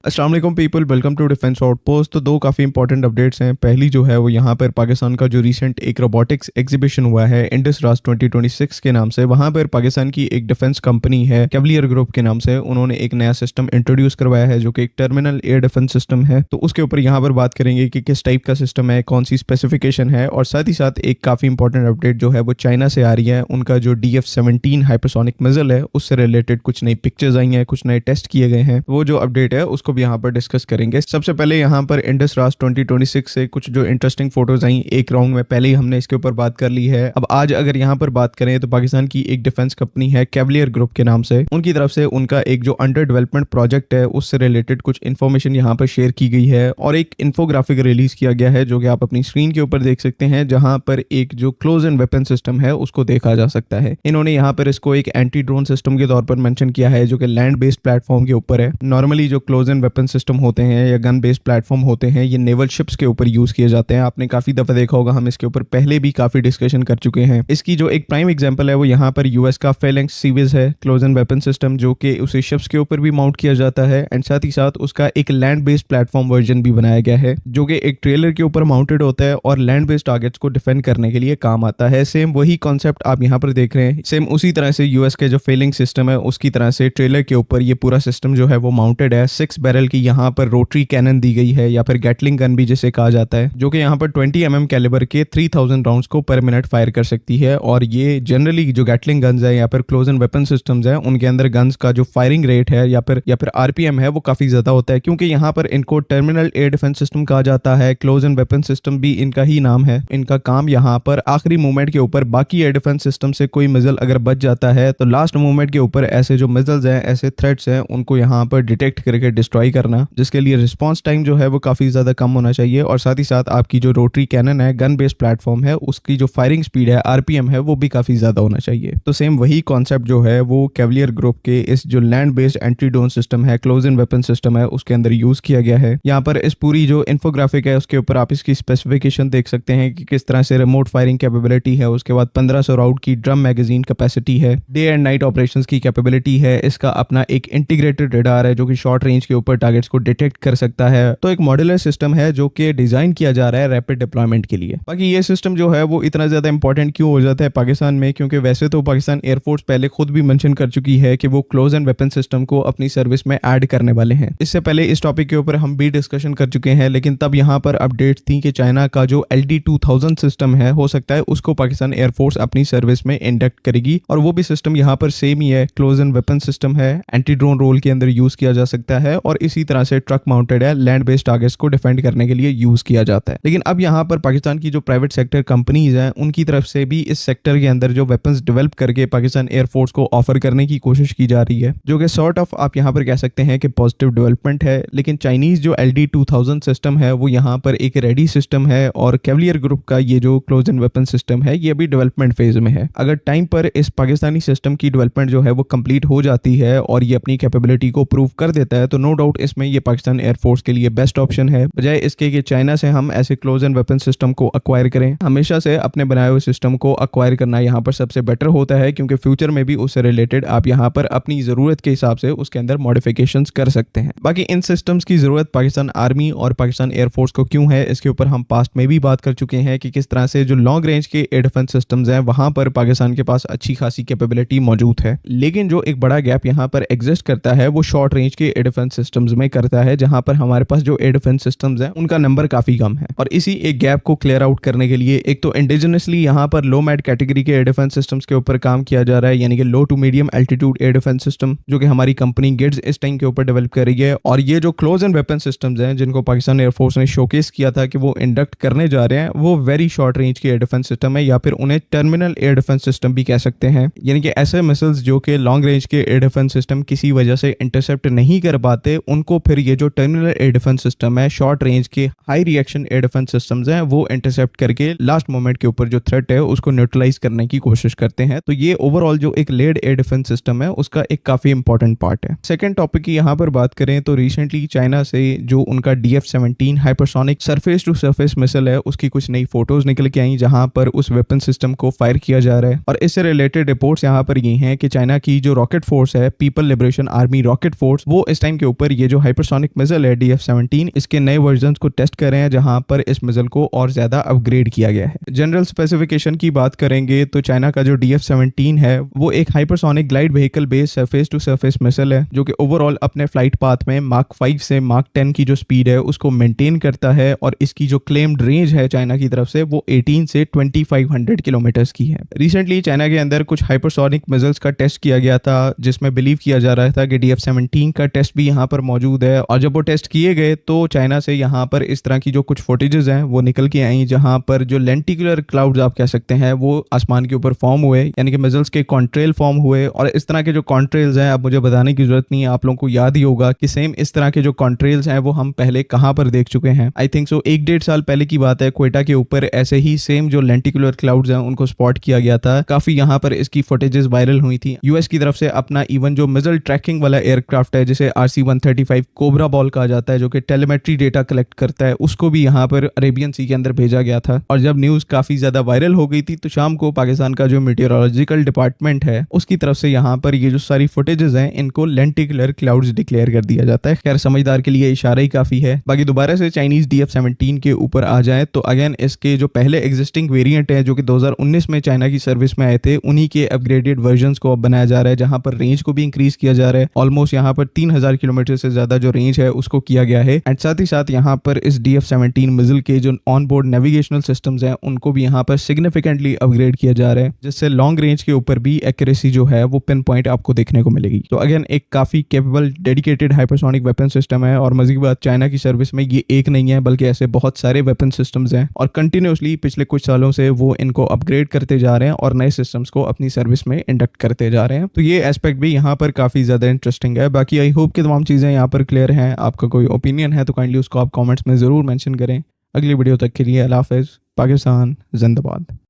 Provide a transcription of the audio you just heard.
अस्सलाम वालेकुम people, welcome to defence outpost. तो दो काफ़ी इंपॉर्टेंट अपडेट्स हैं। पहली जो है वो यहाँ पर पाकिस्तान का जो रीसेंट एक रोबोटिक्स एग्जीबिशन हुआ है इंडस राज 2026 के नाम से, वहाँ पर पाकिस्तान की एक डिफेंस कंपनी है कैवलियर ग्रुप के नाम से, उन्होंने एक नया सिस्टम इंट्रोड्यूस करवाया है जो कि एक टर्मिनल एयर डिफेंस सिस्टम है। तो उसके ऊपर यहाँ पर बात करेंगे कि किस टाइप का सिस्टम है, कौन सी स्पेसिफिकेशन है, और साथ ही साथ एक काफ़ी इंपॉर्टेंट अपडेट जो है वो चाइना से आ रही है। उनका जो DF-17 हाइपरसोनिक मिसाइल है उससे रिलेटेड कुछ नई पिक्चर्स आई हैं, कुछ नए टेस्ट किए गए हैं। वो जो अपडेट है उसको भी यहाँ पर डिस्कस करेंगे। सबसे पहले यहाँ पर इंडस राज 2026 से कुछ जो इंटरेस्टिंग फोटोज आई एक राउंड में पहले ही हमने इसके ऊपर बात कर ली है। अब आज अगर यहाँ पर बात करें तो पाकिस्तान की एक डिफेंस कंपनी है कैवलियर ग्रुप के नाम से, उनकी तरफ से उनका एक जो अंडर डेवलपमेंट प्रोजेक्ट है उससे रिलेटेड कुछ इन्फॉर्मेशन यहाँ पर शेयर की गई है और एक इन्फोग्राफिक रिलीज किया गया है जो कि आप अपनी स्क्रीन के ऊपर देख सकते हैं, जहां पर एक जो क्लोज एंड वेपन सिस्टम है उसको देखा जा सकता है। इन्होंने यहाँ पर इसको एक एंटी ड्रोन सिस्टम के तौर पर मेंशन किया है जो कि लैंड बेस्ड प्लेटफॉर्म के ऊपर है। नॉर्मली जो क्लोज एंड वेपन सिस्टम होते हैं या गन बेस्ड प्लेटफॉर्म होते हैं ये नेवल शिप्स के ऊपर यूज किए जाते हैं। आपने काफी दफा देखा होगा, हम इसके ऊपर पहले भी काफी डिस्कशन कर चुके हैं। इसकी जो एक प्राइम एग्जांपल है वो यहाँ पर यूएस का फेलेंक्स सीवीज है, क्लोज एंड वेपन सिस्टम, जो कि उसे शिप्स के ऊपर भी माउंट किया जाता है एंड साथ ही साथ उसका एक लैंड बेस्ड प्लेटफॉर्म वर्जन भी बनाया गया है जो कि एक ट्रेलर के ऊपर माउंटेड होता है और लैंड बेस्ड टारगेट्स को डिफेंड करने के लिए काम आता है। सेम वही कॉन्सेप्ट आप यहाँ पर देख रहे हैं। सेम उसी तरह से यूएस के जो फेलिंग सिस्टम है उसकी तरह से ट्रेलर के ऊपर ये पूरा सिस्टम जो है वो माउंटेड है। 6 बैरल की यहाँ पर रोटरी कैनन दी गई है या फिर गैटलिंग गन भी जिसे कहा जाता है, जो कि यहाँ पर 20 mm कैलिबर के 3000 राउंड्स को पर मिनट फायर कर सकती है। और ये जनरली जो गैटलिंग गन्स है या फिर क्लोज एंड वेपन सिस्टम्स है उनके अंदर गन्स का जो फायरिंग रेट है या फिर आरपीएम है वो काफी ज्यादा होता है, क्योंकि यहाँ पर इनको टर्मिनल एयर डिफेंस सिस्टम कहा जाता है। क्लोज एंड वेपन सिस्टम भी इनका ही नाम है। इनका काम यहाँ पर आखिरी मूवमेंट के ऊपर बाकी एयर डिफेंस सिस्टम से कोई मिसाइल अगर बच जाता है तो लास्ट मूवमेंट के ऊपर ऐसे जो मिसाइल्स हैं, ऐसे थ्रेट्स हैं, उनको यहाँ पर डिटेक्ट करके डिस्ट्रॉय करना, जिसके लिए रिस्पॉन्स टाइम जो है वो काफी ज्यादा कम होना चाहिए। और साथ ही साथ आपकी जो रोटरी कैनन है, गन बेस्ड प्लेटफॉर्म है, उसकी जो फायरिंग स्पीड है, आरपीएम है, वो भी काफी ज्यादा होना चाहिए। तो सेम वही कॉन्सेप्ट जो है वो कैवलियर ग्रुप के इस जो land based anti drone system है, क्लोज एंड वेपन सिस्टम है, उसके अंदर यूज किया गया है। यहाँ पर इस पूरी जो इन्फोग्राफिक है उसके ऊपर आप इसकी स्पेसिफिकेशन देख सकते हैं कि किस तरह से रिमोट फायरिंग कैपेबिलिटी है। उसके बाद 1500 राउंड की ड्रम मैगजीन कैपेसिटी है, डे एंड नाइट ऑपरेशंस की कैपेबिलिटी है। इसका अपना एक इंटीग्रेटेड रडार है जो कि शॉर्ट रेंज के ऊपर टारगेट्स को डिटेक्ट कर सकता है। तो एक मॉड्यूलर सिस्टम है जो कि डिजाइन किया जा रहा है रैपिड डिप्लॉयमेंट के लिए। बाकी ये सिस्टम जो है वो इतना ज्यादा इंपॉर्टेंट क्यों हो जाता है पाकिस्तान में, क्योंकि वैसे तो पाकिस्तान एयरफोर्स पहले खुद भी मेंशन कर चुकी है कि वो क्लोज एंड वेपन सिस्टम को अपनी सर्विस में ऐड करने वाले हैं। इससे पहले इस टॉपिक के ऊपर हम भी डिस्कशन कर चुके हैं, लेकिन तब यहाँ पर अपडेट्स थी कि चाइना का जो LD-2000 सिस्टम है हो सकता है उसको पाकिस्तान एयरफोर्स अपनी सर्विस में इंडक्ट करेगी, और वो भी सिस्टम यहाँ पर सेम ही है, क्लोज एंड वेपन सिस्टम है, एंटी ड्रोन रोल के अंदर यूज किया जा सकता है और इसी तरह से ट्रक माउंटेड है, लैंड बेस्ड टारगेट्स को डिफेंड करने के लिए यूज किया जाता है। लेकिन अब यहाँ पर पाकिस्तान की जो प्राइवेट सेक्टर कंपनीज हैं उनकी तरफ से भी इस सेक्टर के अंदर जो वेपन्स डेवलप करके पाकिस्तान एयरफोर्स को ऑफर करने की कोशिश की जा रही है, जो कि सॉर्ट ऑफ आप यहाँ पर कह सकते हैं कि पॉजिटिव डेवलपमेंट है। लेकिन चाइनीज जो LD-2000 सिस्टम है वो यहाँ पर एक रेडी सिस्टम है और कैवलियर ग्रुप का ये जो क्लोज एंड वेपन सिस्टम है ये अभी डेवलपमेंट फेज में है। अगर टाइम पर इस पाकिस्तानी सिस्टम की डेवलपमेंट जो है वो कंप्लीट हो जाती है और ये अपनी कैपेबिलिटी को प्रूव कर देता है तो नो डाउट इसमें ये पाकिस्तान एयरफोर्स के लिए बेस्ट ऑप्शन है, बजाय इसके कि चाइना से हम ऐसे क्लोज एंड वेपन सिस्टम को अक्वायर करें। हमेशा से अपने बनाए हुए सिस्टम को अक्वायर करना यहाँ पर सबसे बेटर होता है, क्योंकि फ्यूचर में भी उससे रिलेटेड आप यहाँ पर अपनी जरूरत के हिसाब से उसके अंदर मॉडिफिकेशंस कर सकते हैं। बाकी इन सिस्टम्स की जरूरत पाकिस्तान आर्मी और पाकिस्तान एयरफोर्स को क्यों है, इसके ऊपर हम पास्ट में भी बात कर चुके हैं कि किस तरह से जो लॉन्ग रेंज के एयर डिफेंस सिस्टम्स हैं वहां पर पाकिस्तान के पास अच्छी खासी कैपेबिलिटी मौजूद है। लेकिन जो एक बड़ा गैप यहाँ पर एग्जिस्ट करता है वो शॉर्ट रेंज के एयर डिफेंस सिस्टम्स में करता है, जहां पर हमारे पास जो एयर डिफेंस सिस्टम्स हैं उनका नंबर काफी कम है। और इसी एक गैप को क्लियर आउट करने के लिए एक तो इंडिजिनसली यहाँ पर लो मैड कैटेगरी के एयर डिफेंस सिस्टम्स के ऊपर काम किया जा रहा है, यानी कि low to medium altitude air defence system, जो कि हमारी कंपनी गिड्स इस टाइम के ऊपर डेवलप कर रही है। और ये जो क्लोज एंड वेपन सिस्टम्स हैं जिनको पाकिस्तान एयरफोर्स ने शोकेस किया था कि वो इंडक्ट करने जा रहे हैं, वो वेरी शॉर्ट रेंज के एयर डिफेंस सिस्टम है या फिर उन्हें टर्मिनल एयर डिफेंस सिस्टम भी कह सकते हैं। यानी कि ऐसे मिसाइल्स जो कि लॉन्ग रेंज के एयर डिफेंस सिस्टम किसी वजह से इंटरसेप्ट नहीं कर पाते, उनको फिर ये जो टर्मिनल एयर डिफेंस सिस्टम है, शॉर्ट रेंज के high reaction air defence systems हैं, वो इंटरसेप्ट करके लास्ट मोमेंट के ऊपर जो थ्रेट है उसको न्यूट्रलाइज करने की कोशिश करते हैं। तो ये ओवरऑल जो एक लेड एयर डिफेंस सिस्टम है उसका एक काफी इंपॉर्टेंट पार्ट है। सेकंड टॉपिक की यहाँ पर बात करें तो रिसेंटली चाइना से जो उनका DF-17 hypersonic surface to surface missile है उसकी कुछ नई फोटोज निकल के आई, जहां पर उस वेपन सिस्टम को फायर किया जा रहा है। और इससे रिलेटेड रिपोर्ट्स यहाँ पर ये हैं कि चाइना की जो रॉकेट फोर्स है, people liberation army rocket force, वो इस टाइम के ऊपर ये जो हाइपरसोनिक मिसाइल है DF-17 इसके नए वर्जन्स को टेस्ट कर रहे हैं, जहां पर इस मिसाइल को और ज्यादा अपग्रेड किया गया है। जनरल स्पेसिफिकेशन की बात करेंगे तो चाइना का जो DF-17 है वो एक hypersonic glide vehicle based surface to surface missile है, जो कि ओवरऑल अपने फ्लाइट पाथ में मार्क 5 से मार्क 10 की जो स्पीड है उसको मेंटेन करता है, और इसकी जो क्लेम्ड रेंज है चाइना की तरफ से वो 18 से 2500 किलोमीटर्स की है। रिसेंटली चाइना के अंदर कुछ हाइपरसोनिक मिसाइल्स का टेस्ट किया गया था, जिसमें बिलीव किया जा रहा था कि DF-17 का टेस्ट भी यहाँ पर मौजूद है, और जब वो टेस्ट किए गए तो चाइना से यहाँ पर इस तरह की जो कुछ फुटेजेस हैं वो निकल के आई, जहाँ पर जो लेंटिकुलर क्लाउड्स आप कह सकते हैं वो आसमान के ऊपर फॉर्म हुए, यानी कि मिसाइल्स के कॉन्ट्रेल फॉर्म हुए। और इस तरह के जो कॉन्ट्रेल्स हैं, अब मुझे बताने की जरूरत नहीं है, आप लोगों को याद ही होगा कि सेम इस तरह के जो कॉन्ट्रेल्स हैं वो हम पहले कहाँ पर देख चुके हैं। आई थिंक सो 1-1.5 साल पहले की बात है, क्वेटा के ऊपर ऐसे ही सेम जो लेंटिकुलर क्लाउड्स हैं उनको स्पॉट किया गया था। काफी यहाँ पर इसकी फुटेजेस वायरल हुई थी। यूएस की तरफ से अपना इवन जो मिसाइल ट्रैकिंग वाला एयरक्राफ्ट है जिसे RC-135 कोबरा बॉल कहा जाता है, जो कि टेलीमेट्री डेटा कलेक्ट करता है, उसको भी यहाँ पर अरेबियन सी के अंदर भेजा गया था। और जब न्यूज काफी ज्यादा वायरल हो गई थी तो शाम को पाकिस्तान का जो मीटियोरोलॉजिकल डिपार्टमेंट है उसकी तरफ से यहाँ पर ये जो सारी फुटेजेस हैं इनको लेंटिकुलर क्लाउड्स डिक्लेयर कर दिया जाता है। खैर समझदार के लिए इशारा ही काफी है। बाकी दोबारा से चाइनीज DF-17 के ऊपर आ जाए तो अगेन इसके जो पहले एग्जिस्टिंग वेरिएंट है जो कि 2019 में चाइना की सर्विस में आए थे, उन्हीं के अपग्रेडेड वर्जन्स को अब बनाया जा रहा है, जहां पर रेंज को भी इंक्रीज किया जा रहा है। ऑलमोस्ट यहाँ पर 3000 किलोमीटर से ज्यादा जो रेंज है उसको किया गया है। एंड साथ ही साथ यहाँ पर इस DF-17 मिसाइल के जो ऑन बोर्ड नेविगेशनल सिस्टम्स हैं उनको भी यहाँ पर सिग्निफिकेंटली अपग्रेड किया जा रहा है, जिससे लॉन्ग रेंज के ऊपर भी एक्यूरेसी जो है वो पिन पॉइंट आपको देखने को मिलेगी। तो अगेन एक काफी capable dedicated hypersonic weapon system है, और मजीद बात चाइना की सर्विस में ये एक नहीं है बल्कि ऐसे बहुत सारे वेपन सिस्टम्स हैं, और कंटिन्यूसली पिछले कुछ सालों से वो इनको अपग्रेड करते जा रहे हैं और नए सिस्टम्स को अपनी सर्विस में इंडक्ट करते जा रहे हैं। तो ये एस्पेक्ट भी यहाँ पर काफी ज्यादा इंटरेस्टिंग है। बाकी आई होप कि तमाम चीजें यहाँ पर क्लियर हैं। आपका कोई ओपिनियन है तो काइंडली उसको आप कमेंट्स में जरूर मेंशन करें। अगली वीडियो तक के लिए अल्लाह हाफिज़। पाकिस्तान जिंदाबाद।